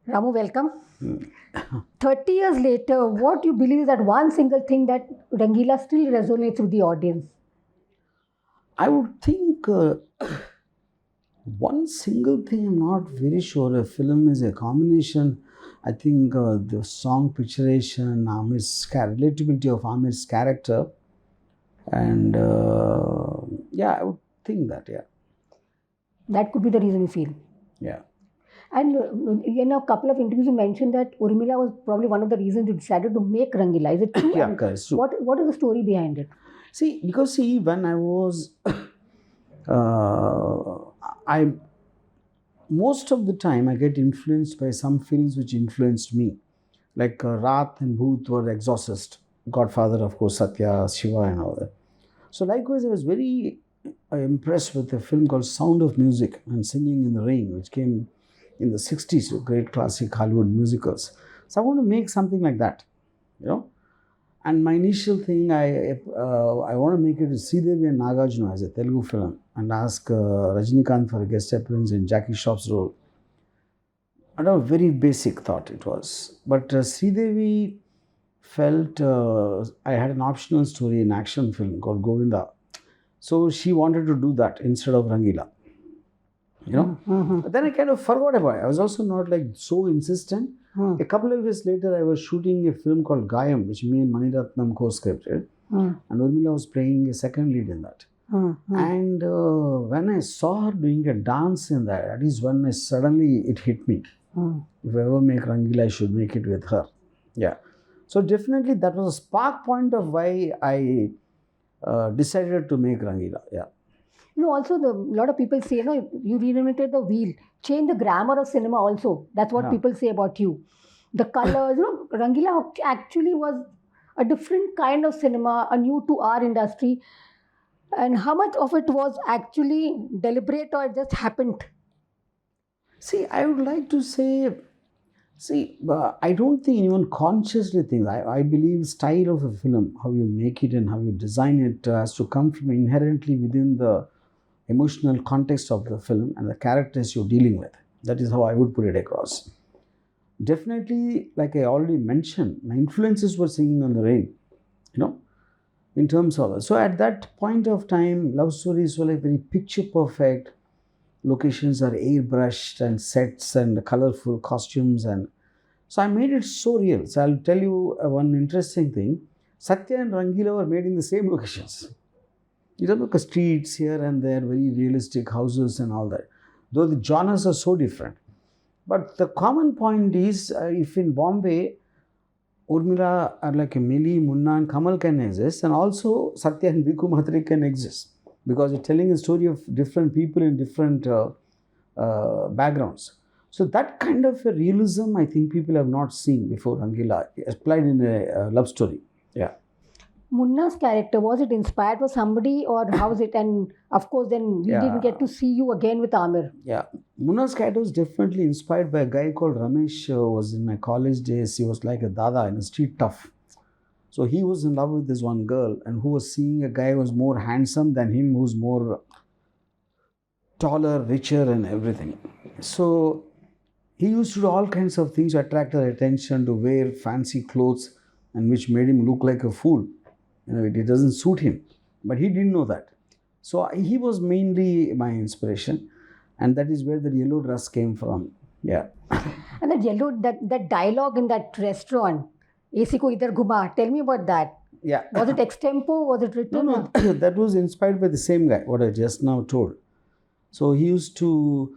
Ramu, welcome. 30 years later, what you believe is that one single thing that Rangeela still resonates with the audience? I would think one single thing, I'm not very sure. A film is a combination. I think the song picturation, relatability of Amir's character, and I would think that, yeah. That could be the reason you feel. Yeah. And in a couple of interviews, you mentioned that Urmila was probably one of the reasons you decided to make Rangeela. Is it true? Yeah, correct. True. What is the story behind it? Because when I was, most of the time I get influenced by some films which influenced me. Like Raat and Bhoot were Exorcist, Godfather, of course, Satya, Shiva and all that. So likewise, I was very impressed with a film called Sound of Music and Singing in the Rain, which came in the 60s, great classic Hollywood musicals. So I want to make something like that, And my initial thing, I want to make it Sridevi and Nagarjuna as a Telugu film and ask Rajinikanth for a guest appearance in Jackie Shroff's role. And a very basic thought it was. But Sridevi felt I had an optional story, an action film called Govinda. So she wanted to do that instead of Rangeela. But then I kind of forgot about it. I was also not so insistent. A couple of years later, I was shooting a film called Gayam, which me and Maniratnam co-scripted. And Urmila was playing a second lead in that. And when I saw her doing a dance in that is when suddenly it hit me. If I ever make Rangeela, I should make it with her. Yeah. So definitely that was a spark point of why I decided to make Rangeela. Yeah. Also a lot of people say, you reinvented the wheel, change the grammar of cinema also. That's what people say about you. The colors, Rangeela actually was a different kind of cinema, a new to our industry. And how much of it was actually deliberate or it just happened? I would like to say, I don't think anyone consciously thinks. I believe style of a film, how you make it and how you design it has to come from inherently within the emotional context of the film and the characters you're dealing with. That is how I would put it across. Definitely, like I already mentioned, my influences were Singing in the Rain, in terms of it. So at that point of time, love stories were very picture perfect. Locations are airbrushed and sets and colorful costumes. And so I made it so real. So I'll tell you one interesting thing. Satya and Rangeela were made in the same locations. Because streets here and there, very realistic houses and all that. Though the genres are so different. But the common point is, if in Bombay, Urmila are like a Mili, Munna and Kamal can exist, and also Satya and Bhikkhu Mhatre can exist. Because you're telling a story of different people in different backgrounds. So that kind of a realism, I think people have not seen before Rangeela, applied in a love story. Yeah. Munna's character, was it inspired by somebody or how was it? And of course, then we didn't get to see you again with Amir. Yeah. Munna's character was definitely inspired by a guy called Ramesh, who was in my college days. He was like a dada in a street tough. So he was in love with this one girl and who was seeing a guy who was more handsome than him, who's more taller, richer and everything. So he used to do all kinds of things to attract her attention, to wear fancy clothes and which made him look like a fool. It doesn't suit him, but he didn't know that. So he was mainly my inspiration, and that is where the yellow dress came from. Yeah. And that dialogue in that restaurant, "AC ko idhar ghuma," tell me about that. Yeah. Was it extempo? Was it written? No, that was inspired by the same guy, what I just now told. So he used to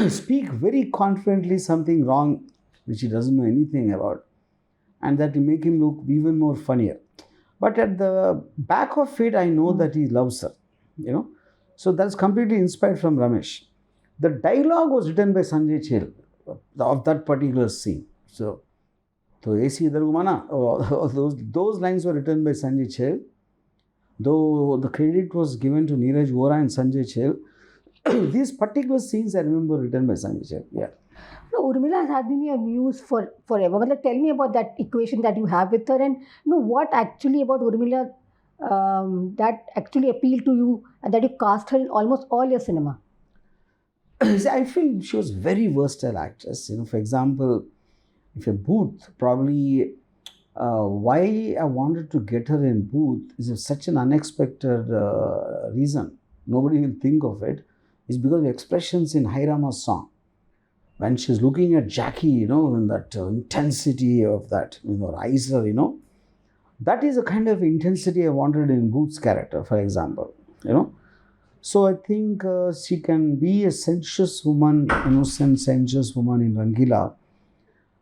speak very confidently something wrong, which he doesn't know anything about, and that will make him look even more funnier. But at the back of it, I know that he loves her, So that's completely inspired from Ramesh. The dialogue was written by Sanjay Chel of that particular scene. So AC Idhar Ghumana, those lines were written by Sanjay Chel. Though the credit was given to Neeraj Vora and Sanjay Chel, these particular scenes I remember written by Sanjay Chel. Yeah. No, Urmila has been your muse forever. But tell me about that equation that you have with her, and what actually about Urmila that actually appealed to you and that you cast her in almost all your cinema. I feel she was very versatile actress. For example, if a Booth, probably why I wanted to get her in Booth is such an unexpected reason. Nobody will think of it. Is because of expressions in Hairama's song. When she's looking at Jackie, in that intensity of that, her eyes are, that is a kind of intensity I wanted in Booth's character, for example, So I think she can be a sensuous woman, innocent, sensuous woman in Rangeela,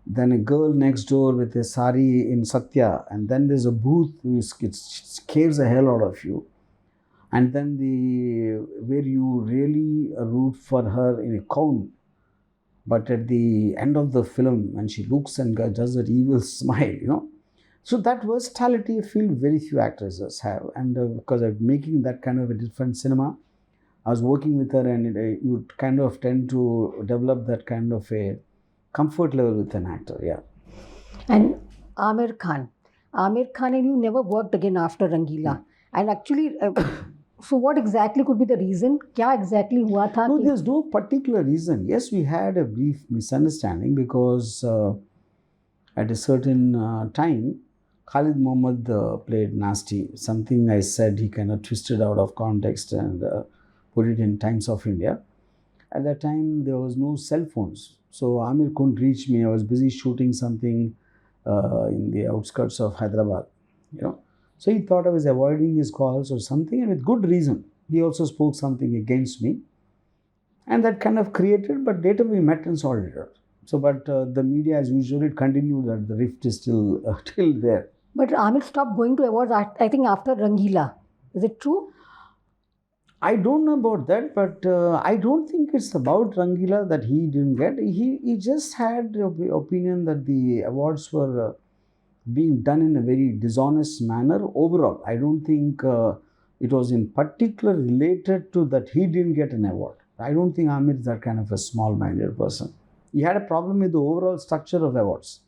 then a girl next door with a sari in Satya, and then there's a Booth who scares the hell out of you. And then where you really root for her in a Kaun, but at the end of the film, when she looks and does that evil smile, So that versatility, I feel very few actresses have. And because I'm making that kind of a different cinema, I was working with her, and you kind of tend to develop that kind of a comfort level with an actor, yeah. And Aamir Khan. Aamir Khan and you never worked again after Rangeela. And actually, so what exactly could be the reason? Kya exactly hua tha? No, there's no particular reason. Yes, we had a brief misunderstanding because at a certain time, Khalid Mohammed played nasty. Something I said, he kind of twisted out of context and put it in Times of India. At that time, there was no cell phones. So Amir couldn't reach me. I was busy shooting something in the outskirts of Hyderabad, So he thought I was avoiding his calls or something, and with good reason. He also spoke something against me. And that kind of created, but later we met and sorted it out. So, but the media, as usual, it continued that the rift is still there. But Aamir stopped going to awards, I think, after Rangeela. Is it true? I don't know about that, but I don't think it's about Rangeela that he didn't get. He just had the opinion that the awards were being done in a very dishonest manner overall. I don't think it was in particular related to that he didn't get an award. I don't think Amir is that kind of a small-minded person. He had a problem with the overall structure of awards.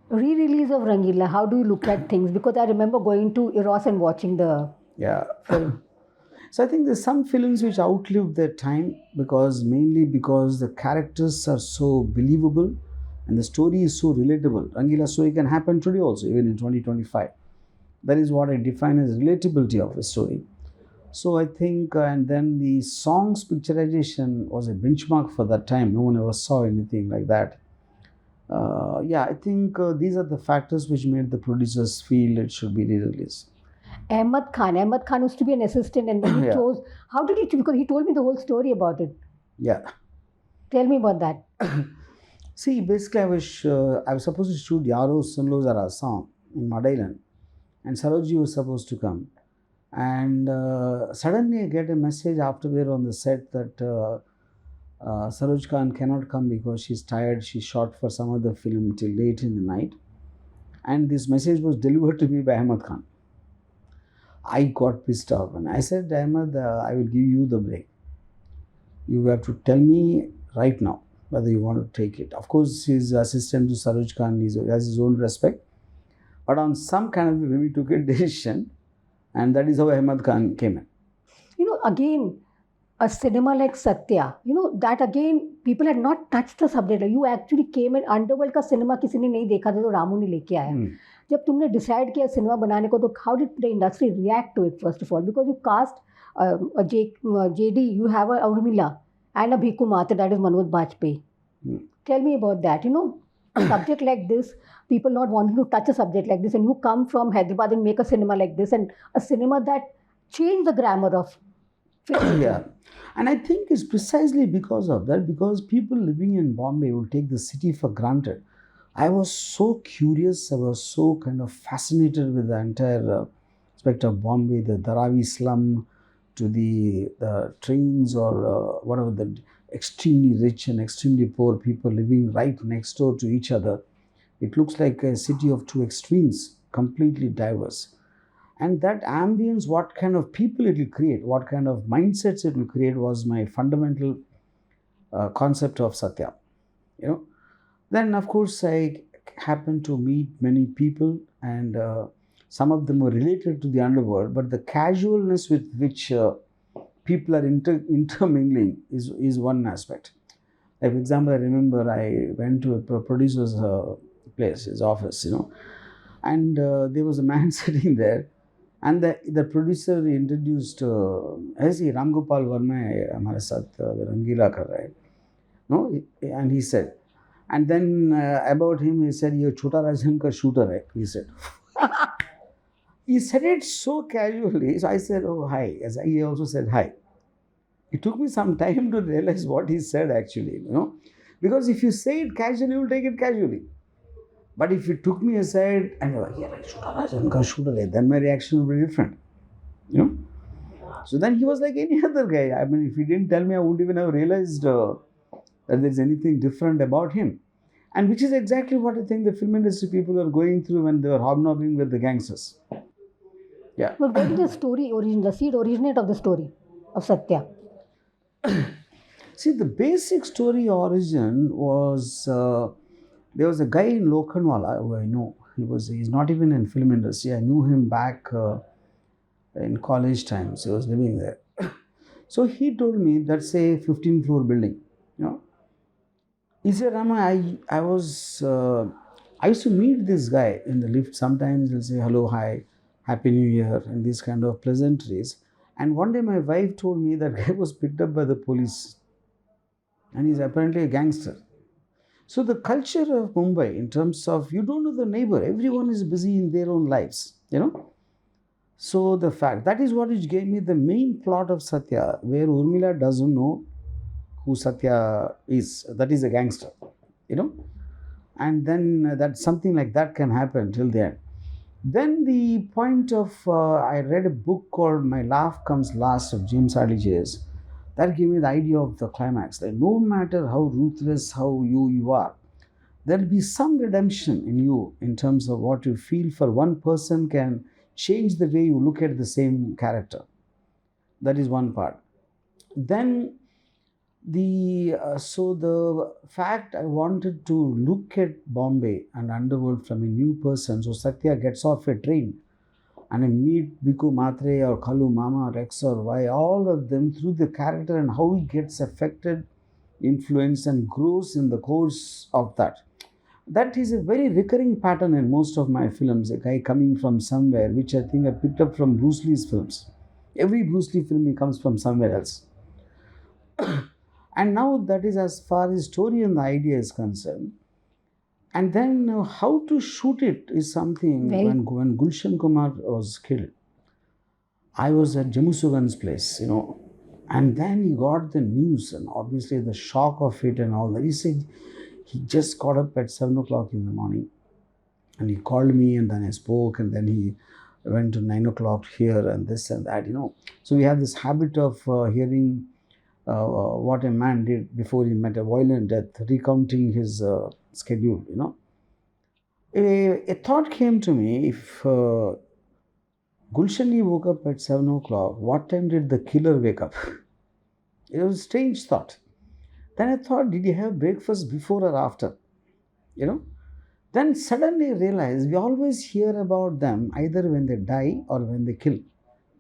Re-release of Rangeela, how do you look at things? Because I remember going to Eros and watching the film. So I think there's some films which outlive their time mainly because the characters are so believable and the story is so relatable. Rangeela story can happen today also, even in 2025. That is what I define as relatability of a story. So I think, and then the song's picturization was a benchmark for that time. No one ever saw anything like that. I think these are the factors which made the producers feel it should be re-released. Ahmed Khan used to be an assistant, and then he chose. How did he choose? Because he told me the whole story about it. Yeah. Tell me about that. See, basically, I was supposed to shoot Yaro Sunlo Zara song in Madailand, and Sarojji was supposed to come. And suddenly I get a message after we're on the set that Saroj Khan cannot come because she's tired. She shot for some other film till late in the night. And this message was delivered to me by Ahmed Khan. I got pissed off and I said, Ahmed, I will give you the break. You have to tell me right now whether you want to take it. Of course, his assistant to Saroj Khan has his own respect. But on some kind of way, we took a decision, and that is how Ahmed Khan came in. Again, a cinema like Satya, that again, people had not touched the subject. You actually came in, underworld का cinema किसी ने नहीं देखा था जो रामू ने लेके आया. जब तुमने decide किया cinema बनाने को, तो how did the industry react to it first of all? Because you cast a JD, you have a Urmila and a Bhiku Mate, that is Manoj Bajpayee. Tell me about that. A subject like this, people not wanting to touch a subject like this, and you come from Hyderabad and make a cinema like this, and a cinema that changed the grammar of film. Yeah. And I think it's precisely because of that, because people living in Bombay will take the city for granted. I was so curious, I was so kind of fascinated with the entire aspect of Bombay, the Dharavi slum, to the trains or whatever, the extremely rich and extremely poor people living right next door to each other. It looks like a city of two extremes, completely diverse. And that ambience, what kind of people it will create, what kind of mindsets it will create was my fundamental concept of Satya. Then, of course, I happened to meet many people, and some of them were related to the underworld, but the casualness with which people are intermingling is one aspect. Like, for example, I remember I went to a producer's place, his office, and there was a man sitting there, and the producer introduced, ऐसे Ram Gopal Varma है हमारे साथ रंगीला कर रहा है, no, and he said, and then about him he said, ये छोटा राजन का shooter है, he said. He said it so casually, so I said, oh hi, as he also said hi. It took me some time to realize what he said actually, because if you say it casually, you will take it casually. But if it took me aside and you're like, yeah, like, shooter, then my reaction would be different, So then he was like any other guy. I mean, if he didn't tell me, I wouldn't even have realized that there's anything different about him. And which is exactly what I think the film industry people are going through when they were hobnobbing with the gangsters. Yeah. But what is the story origin, the seed originate of the story of Satya? See, the basic story origin was there was a guy in Lokhandwala who I know. He's not even in film industry. I knew him back in college times. He was living there. So he told me that's a 15-floor building. He said, Rama, I used to meet this guy in the lift. Sometimes he'll say hello, hi, happy new year, and these kind of pleasantries. And one day my wife told me that guy was picked up by the police, and he's apparently a gangster. So the culture of Mumbai, in terms of, you don't know the neighbor, everyone is busy in their own lives, So the fact, that is what gave me the main plot of Satya, where Urmila doesn't know who Satya is. That is a gangster, And then that something like that can happen till the end. Then the point of, I read a book called My Laugh Comes Last of James Hadley Chase. That gave me the idea of the climax. Like, no matter how ruthless, how you are, there will be some redemption in you in terms of what you feel for one person can change the way you look at the same character. That is one part. Then the fact I wanted to look at Bombay and underworld from a new person. So Satya gets off a train and I meet Biku Matre or Kalu Mama, Rex or Y, all of them through the character and how he gets affected, influenced and grows in the course of that. That is a very recurring pattern in most of my films, a guy coming from somewhere, which I think I picked up from Bruce Lee's films. Every Bruce Lee film, he comes from somewhere else. And now that is as far as story and the idea is concerned. And then how to shoot it is something. When Gulshan Kumar was killed, I was at Jamusugan's place, and then he got the news and obviously the shock of it and all that. He said he just got up at 7 o'clock in the morning and he called me and then I spoke and then he went to 9 o'clock here and this and that, So we have this habit of hearing what a man did before he met a violent death, recounting his schedule, A thought came to me, if Gulshani woke up at 7 o'clock, what time did the killer wake up? It was a strange thought. Then I thought, did he have breakfast before or after? Then suddenly I realized we always hear about them either when they die or when they kill.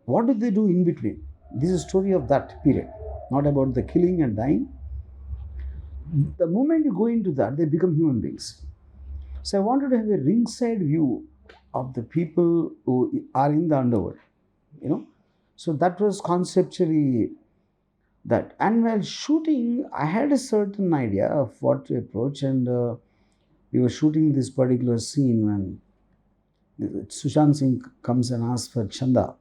What do they do in between? This is a story of that period, not about the killing and dying. The moment you go into that, they become human beings. So I wanted to have a ringside view of the people who are in the underworld, So that was conceptually that. And while shooting, I had a certain idea of what to approach, and we were shooting this particular scene when Sushant Singh comes and asks for Chanda,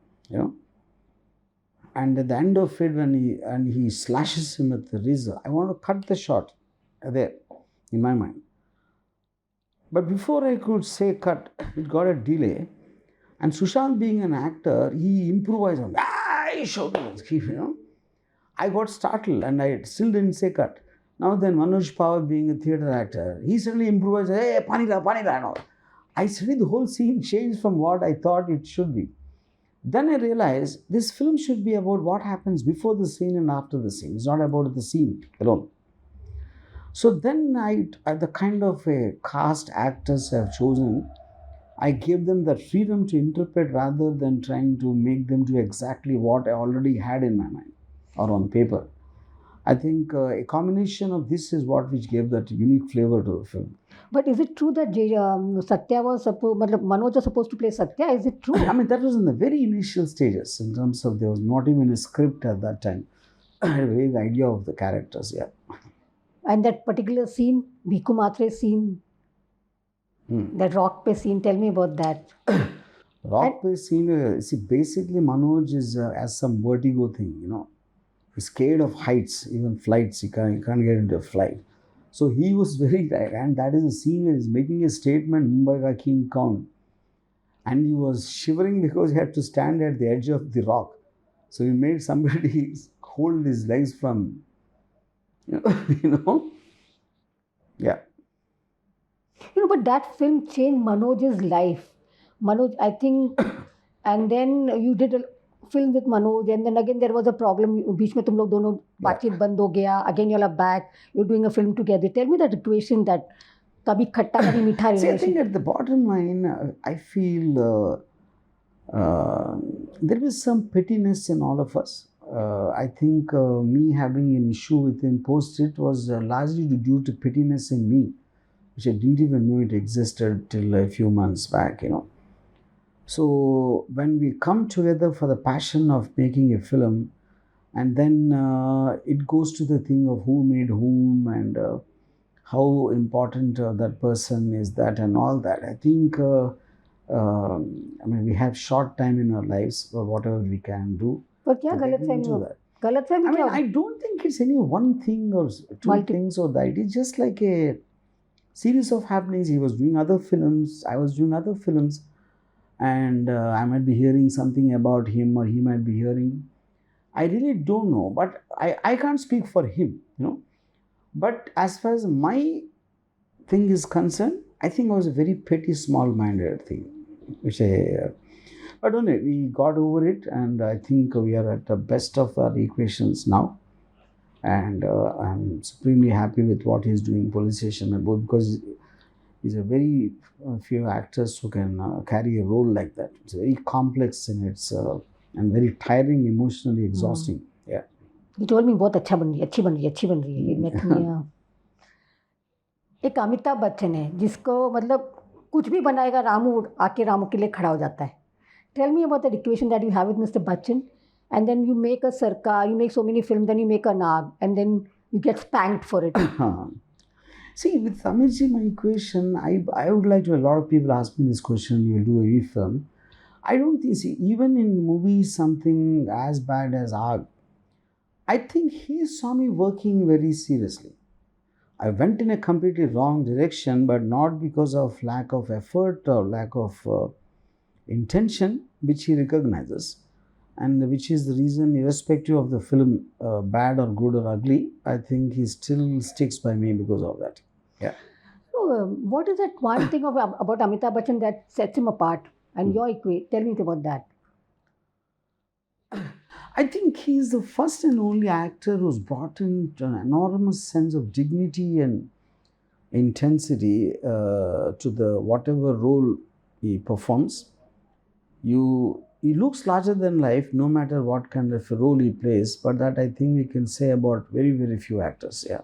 And at the end of it, when he slashes him with the razor, I want to cut the shot there in my mind. But before I could say cut, it got a delay. And Sushant, being an actor, he improvised on, he shouted, I got startled and I still didn't say cut. Now then, Manoj Pawar, being a theatre actor, he suddenly improvised, hey, Panila, and all. I suddenly, the whole scene changed from what I thought it should be. Then I realized this film should be about what happens before the scene and after the scene. It's not about the scene alone. So then the kind of a cast actors I've chosen, I gave them the freedom to interpret rather than trying to make them do exactly what I already had in my mind. or on paper. I think a combination of this is what which gave that unique flavor to the film. But is it true that Satya was supposed, Manoj was supposed to play Satya? Is it true? I mean, that was in the very initial stages in terms of there was not even a script at that time. I had a vague idea of the characters, yeah. And that particular scene, Bhiku Matre scene, that rock pe scene, tell me about that. Rock based scene, see, basically Manoj is has some vertigo thing, you know. He's scared of heights, even flights. He can't get into a flight. So he was very, and that is a scene where he's making a statement, Mumbai ka King Kong. And he was shivering because he had to stand at the edge of the rock. So he made somebody hold his legs from, you know. Yeah. But that film changed Manoj's life. Manoj, I think, and then you did a film with Manoj, and then again there was a problem. बीच में तुम लोग दोनों बातचीत बंद हो गया. Again you're back. You're doing a film together. Tell me that equation that कभी खट्टा कभी मीठा See, I relation. think at the bottom line, I feel there is some pettiness in all of us. I think me having an issue with him post-it was largely due to pettiness in me, which I didn't even know it existed till a few months back, you know. So when we come together for the passion of making a film, and then it goes to the thing of who made whom and how important that person is that and all that. I think, I mean, we have short time in our lives for whatever we can do. But क्या to get गलतफहमी into हो? that. गलतफहमी I mean, क्या? I don't think it's any one thing or two things or that. It's just like a series of happenings. He was doing other films, I was doing other films, and I might be hearing something about him or he might be hearing. I really don't know, but I can't speak for him, you know. But as far as my thing is concerned, I think it was a very petty, small-minded thing, which but anyway, we got over it, and I think we are at the best of our equations now. And I'm supremely happy with what he's doing, Police Station, both because he's a very few actors who can carry a role like that. It's very complex in its and very tiring, emotionally exhausting. Yeah. He told me बहुत अच्छा बन रही है, अच्छी बन रही है, अच्छी बन रही है. He met me. एक अमिताभ बच्चन है जिसको मतलब कुछ भी बनाएगा रामू आके रामू के लिए खड़ा हो जाता है. Tell me about the equation that you have with Mr. Bachchan, and then you make a Sarkar, you make so many films, then you make a Nag, and then you get spanked for it. See, with Amirji, my equation, I would like to, a lot of people ask me this question, you will do any film. I don't think, see, even in movies, something as bad as Aag, I think he saw me working very seriously. I went in a completely wrong direction, but not because of lack of effort or lack of intention, which he recognizes, and which is the reason, irrespective of the film, bad or good or ugly, I think he still sticks by me because of that. Yeah. So, what is that one thing about Amitabh Bachchan that sets him apart? And your equate, tell me about that. I think he is the first and only actor who's brought in an enormous sense of dignity and intensity to the whatever role he performs. He looks larger than life no matter what kind of a role he plays, but that I think we can say about very, very few actors. Yeah.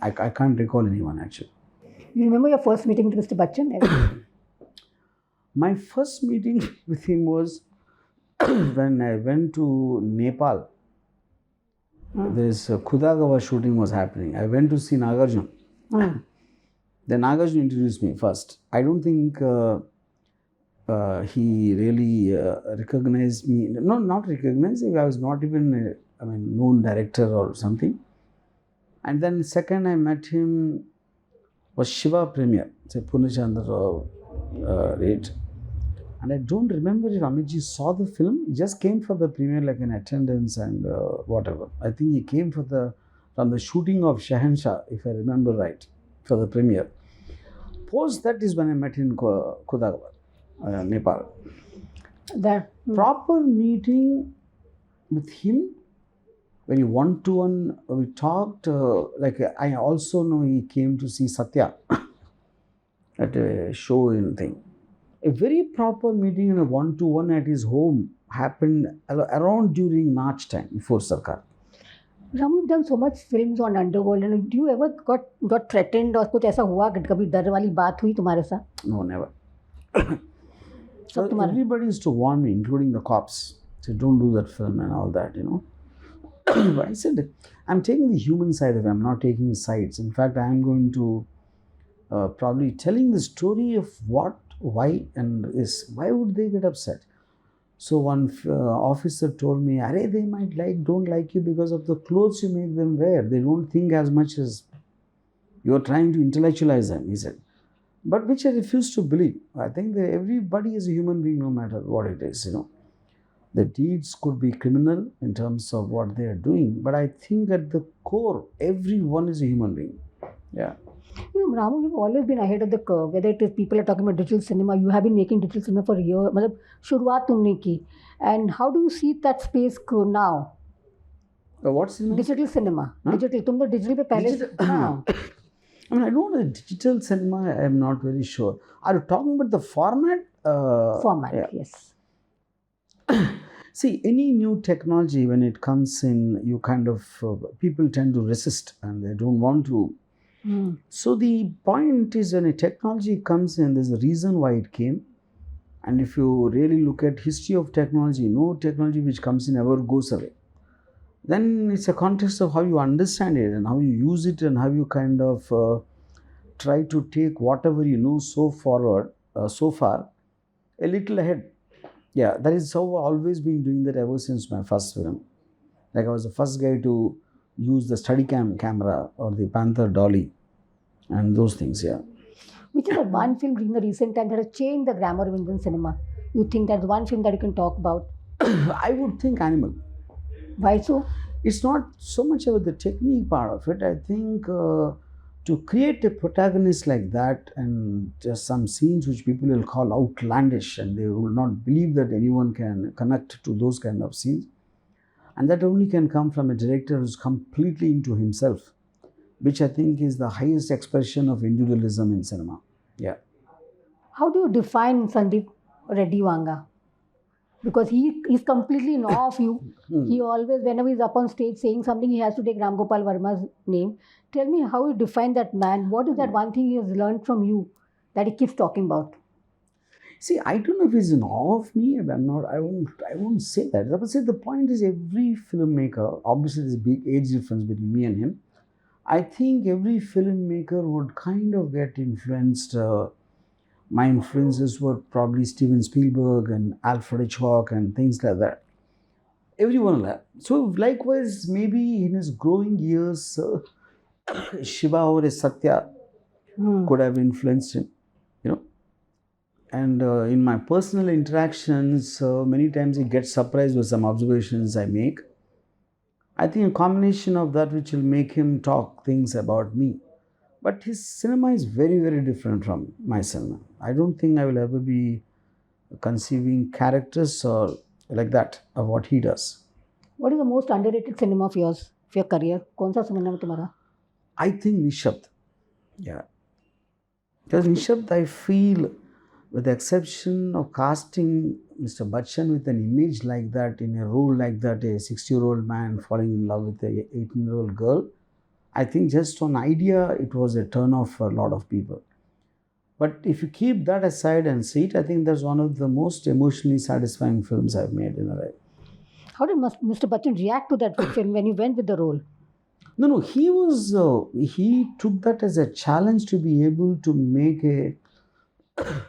I can't recall anyone actually. You remember your first meeting with Mr. Bachchan? My first meeting with him was when I went to Nepal. There's Khudagawa shooting was happening. I went to see Nagarjuna. Then Nagarjuna introduced me first. I don't think he really recognized me. No, not recognized. I was not even a known director or something. And then second I met him was Shiva premiere. It's a Purnachandra rate. And I don't remember if Amitji saw the film. He just came for the premiere like in attendance and whatever. I think he came from the shooting of Shahanshah, if I remember right, for the premiere. Post that is when I met in Khudagawa, Nepal. That Proper meeting with him, very one-to-one, we talked, like I also know he came to see Satya at a show in thing. A very proper meeting in a one-to-one at his home happened around during March time, before Sarkar. Ram, you've done so much films on underworld, and do you ever got threatened or कुछ ऐसा हुआ कभी डर वाली बात हुई तुम्हारे साथ? No, never. सब Well, तुम्हारे everybody used to warn me, including the cops. Said, don't do that film and all that, But I said, I'm taking the human side of it. I'm not taking sides. In fact, I'm going to probably telling the story of what, why, and is why would they get upset? So one officer told me, "Arey, they might don't like you because of the clothes you make them wear. They don't think as much as you're trying to intellectualize them," he said. But which I refuse to believe. I think that everybody is a human being, no matter what it is, The deeds could be criminal in terms of what they are doing, but I think at the core, everyone is a human being. Yeah. Ramu, you've always been ahead of the curve. Whether it is people are talking about digital cinema, you have been making digital cinema for years. मतलब शुरुआत तुमने की. And how do you see that space grow now? What cinema? Digital cinema. Huh? Digital. तुम तो digital पे पहले. हाँ. I mean, I don't know the digital cinema. I am not very sure. Are you talking about the format? Format. Yeah. Yes. See, any new technology, when it comes in, you kind of people tend to resist and they don't want to. So the point is, when a technology comes in, there's a reason why it came. And if you really look at history of technology, no technology which comes in ever goes away. Then it's a context of how you understand it and how you use it and how you kind of try to take whatever you know so far, a little ahead. Yeah, that is how I've always been doing that ever since my first film. Like I was the first guy to use the Steadicam camera or the Panther dolly and those things, yeah. Which is the one film in the recent time that has changed the grammar of Indian cinema? You think that's one film that you can talk about? I would think Animal. Why so? It's not so much about the technique part of it. I think to create a protagonist like that and just some scenes which people will call outlandish and they will not believe that anyone can connect to those kind of scenes. And that only can come from a director who's completely into himself, which I think is the highest expression of individualism in cinema. Yeah. How do you define Sandeep Reddy Wanga? Because he's completely in awe of you. He always, whenever he's up on stage saying something, he has to take Ram Gopal Varma's name. Tell me how you define that man. What is that one thing he has learned from you that he keeps talking about? See, I don't know if he's in awe of me. I won't say that. I would say the point is every filmmaker, obviously there's a big age difference between me and him. I think every filmmaker would kind of get influenced. My influences were probably Steven Spielberg and Alfred Hitchcock and things like that. Everyone like that. So likewise, maybe in his growing years, Shiva or Satya could have influenced him, And in my personal interactions, many times he gets surprised with some observations I make. I think a combination of that which will make him talk things about me. But his cinema is very, very different from my cinema. I don't think I will ever be conceiving characters or like that of what he does. What is the most underrated cinema of yours, of your career? कौन सा cinema है तुम्हारा? I think Nishabd. Yeah. Because Nishabd, I feel, with the exception of casting Mr. Bachchan with an image like that, in a role like that, a 60-year-old man falling in love with a 18-year-old girl, I think just on idea, it was a turn off for a lot of people. But if you keep that aside and see it, I think that's one of the most emotionally satisfying films I've made in a way. How did Mr. Bachchan react to that film when you went with the role? No, he took that as a challenge to be able to make a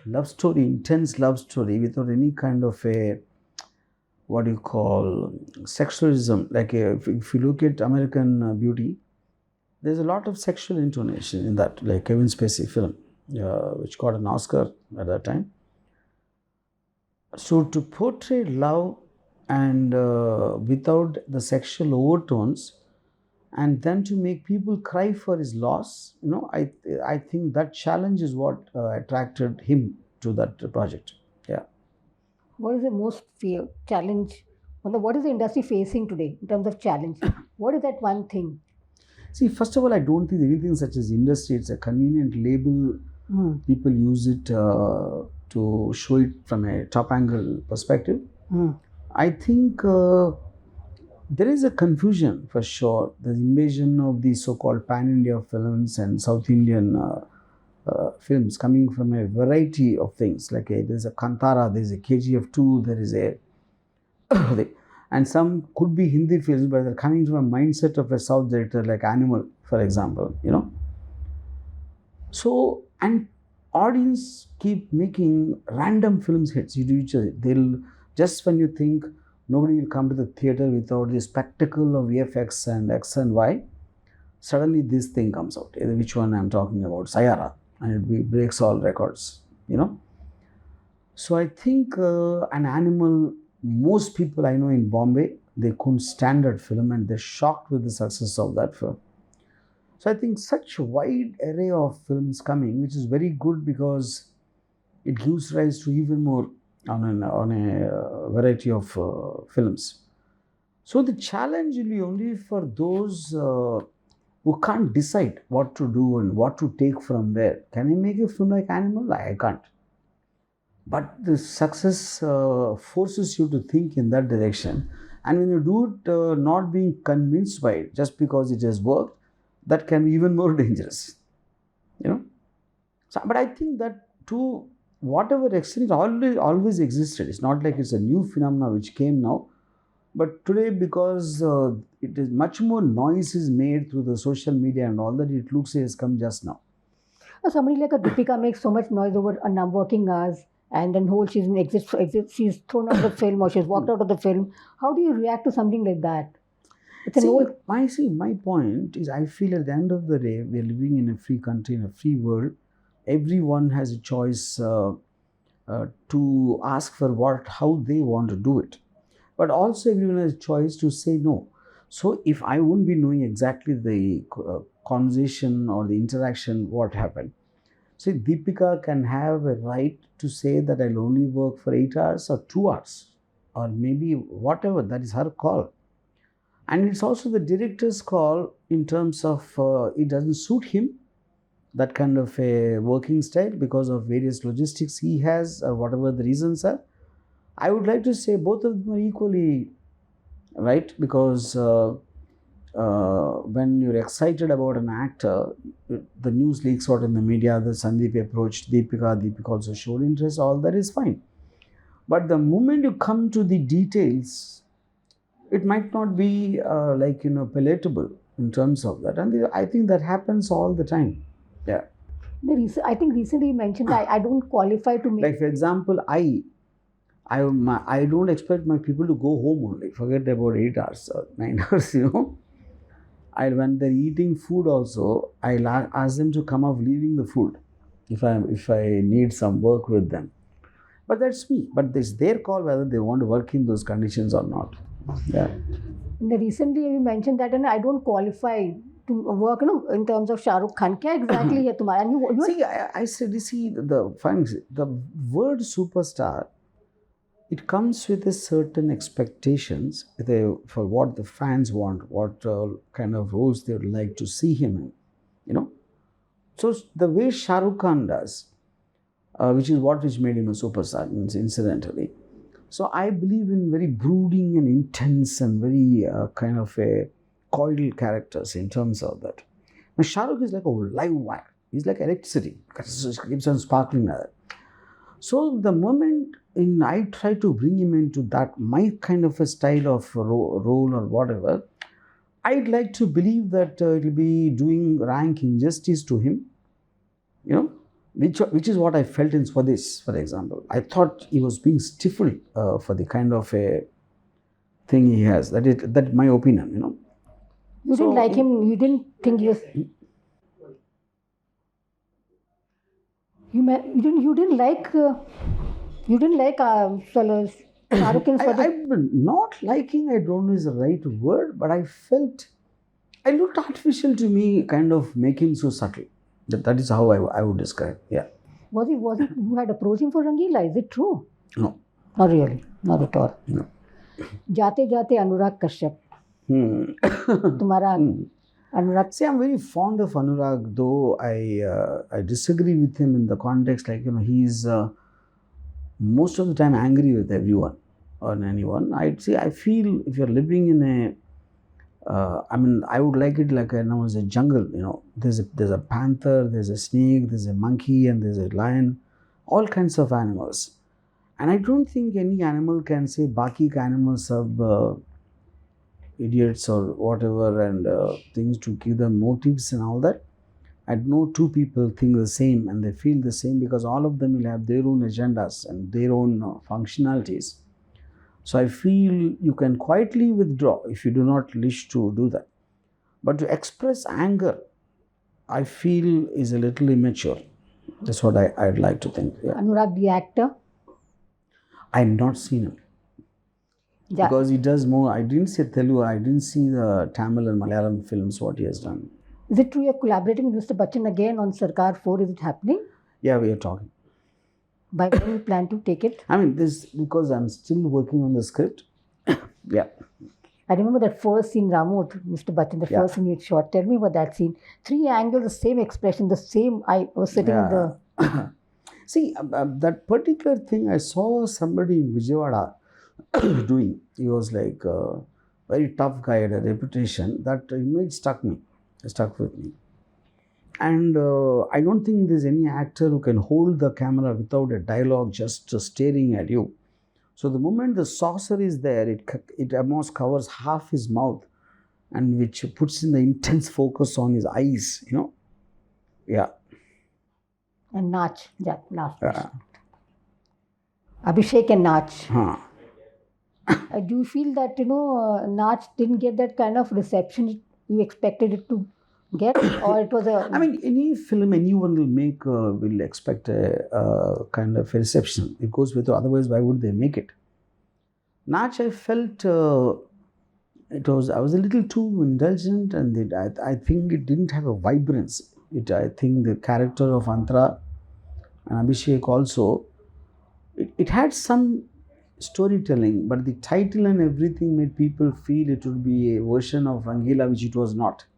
love story, intense love story without any kind of a, what do you call, sexualism. Like if you look at American Beauty, there's a lot of sexual intonation in that, like Kevin Spacey film, which got an Oscar at that time. So to portray love and without the sexual overtones, and then to make people cry for his loss, I think that challenge is what attracted him to that project. Yeah. What is the most challenge? What is the industry facing today in terms of challenge? What is that one thing? See, first of all, I don't think anything such as industry. It's a convenient label. People use it to show it from a top angle perspective. I think there is a confusion for sure. The invasion of the so-called pan-India films and South Indian films coming from a variety of things. Like there's a Kantara, there's a KGF 2, there is a and some could be Hindi films, but they're coming from a mindset of a South director like Animal, for example, you know. So, and audience keep making random films hits. They'll just when you think nobody will come to the theater without the spectacle of VFX and X and Y, suddenly this thing comes out. Which one I'm talking about? Sayara, and it breaks all records, you know. So I think an Animal, most people I know in Bombay, they couldn't stand that film and they're shocked with the success of that film. So I think such a wide array of films coming, which is very good because it gives rise to even more on a variety of films. So the challenge will be only for those who can't decide what to do and what to take from where. Can I make a film like Animal? I can't. But the success forces you to think in that direction. And when you do it not being convinced by it just because it has worked, that can be even more dangerous, you know. So, but I think that to whatever extent it always existed. It's not like it's a new phenomenon which came now. But today, because it is much more noise is made through the social media and all that, it looks like it's come just now. Somebody like a Deepika makes so much noise over working hours, and then whole season exits, she's thrown out of the film or she's walked out of the film. How do you react to something like that? It's an old... My point is, I feel at the end of the day, we are living in a free country, in a free world. Everyone has a choice to ask for how they want to do it. But also everyone has a choice to say no. So if I wouldn't be knowing exactly the conversation or the interaction, what happened. So Deepika can have a right to say that I'll only work for 8 hours or 2 hours or maybe whatever, that is her call. And it's also the director's call in terms of it doesn't suit him, that kind of a working style because of various logistics he has or whatever the reasons are. I would like to say both of them are equally right because when you're excited about an actor, the news leaks out in the media, the Sandeep approached Deepika also showed interest, all that is fine. But the moment you come to the details, it might not be palatable in terms of that. And I think that happens all the time. Yeah. I think recently you mentioned I don't qualify to make... Like for example, I don't expect my people to go home only. Forget about 8 hours or 9 hours, you know. When they're eating food also, I'll ask them to come off leaving the food if I need some work with them. But that's me. But it's their call whether they want to work in those conditions or not. Yeah. Recently you mentioned that, and I don't qualify to work, in terms of Shah Rukh Khan. Kya exactly hai tumhara? And you see, I said, the word superstar, it comes with a certain expectations for what the fans want, what kind of roles they would like to see him in, you know. So the way Shah Rukh Khan does, which made him a superstar, incidentally. So I believe in very brooding and intense and very kind of a coiled characters in terms of that. Now Shah Rukh is like a live wire. He's like electricity. It keeps on sparkling like that. So the moment I try to bring him into that, my kind of a style of role or whatever, I'd like to believe that it will be doing rank injustice to him, you know, which is what I felt in Swadesh, for example. I thought he was being stifled for the kind of a thing he has. That's my opinion, you know. You didn't like him. You didn't think he was... You didn't like Shah Rukh Khan's... Not liking, I don't know is the right word, but I felt it looked artificial to me, kind of making so subtle. That is how I would describe. Yeah. Was it you had approached him for Rangeela? Is it true? No. Not really. Not at all. No. Jate Anurag Kashyap. Tumhara Anurag. See, I'm very fond of Anurag, though I disagree with him in the context, like, you know, he's most of the time angry with everyone. on anyone. I'd say I feel if you're living in a I mean, I would like it like as a jungle. There's a panther, there's a snake, there's a monkey, and there's a lion, all kinds of animals. And I don't think any animal can say baki ka animals are idiots or whatever and things to give them motives and all that. I know two people think the same and they feel the same because all of them will have their own agendas and their own functionalities. So I feel you can quietly withdraw if you do not wish to do that. But to express anger, I feel is a little immature. That's what I'd like to think. Yeah. Anurag, the actor? I've not seen him. Yeah. Because he does more. I didn't see Telugu, I didn't see the Tamil and Malayalam films, what he has done. Is it true you're collaborating with Mr. Bachchan again on Sarkar 4? Is it happening? Yeah, we are talking. By when you plan to take it? I mean, this because I'm still working on the script. Yeah. I remember that first scene, Ramu, Mr. Bachchan, the first scene you shot. Tell me about that scene. 3 angles, the same expression, the same. I was sitting in the. See, that particular thing, I saw somebody in Vijayawada doing. He was like a very tough guy, had a reputation. That image stuck with me. And I don't think there's any actor who can hold the camera without a dialogue just staring at you. So the moment the saucer is there, it almost covers half his mouth and which puts in the intense focus on his eyes, Yeah. And Nach, yeah, last question. Abhishek and Nach. Do you feel that, Nach didn't get that kind of reception you expected it to get? Or it was a... I mean, any film anyone will make will expect a kind of a reception. It goes with, otherwise why would they make it? Nach, I felt I was a little too indulgent and I think it didn't have a vibrance. I think the character of Antara and Abhishek also, it had some storytelling, but the title and everything made people feel it would be a version of Rangeela, which it was not.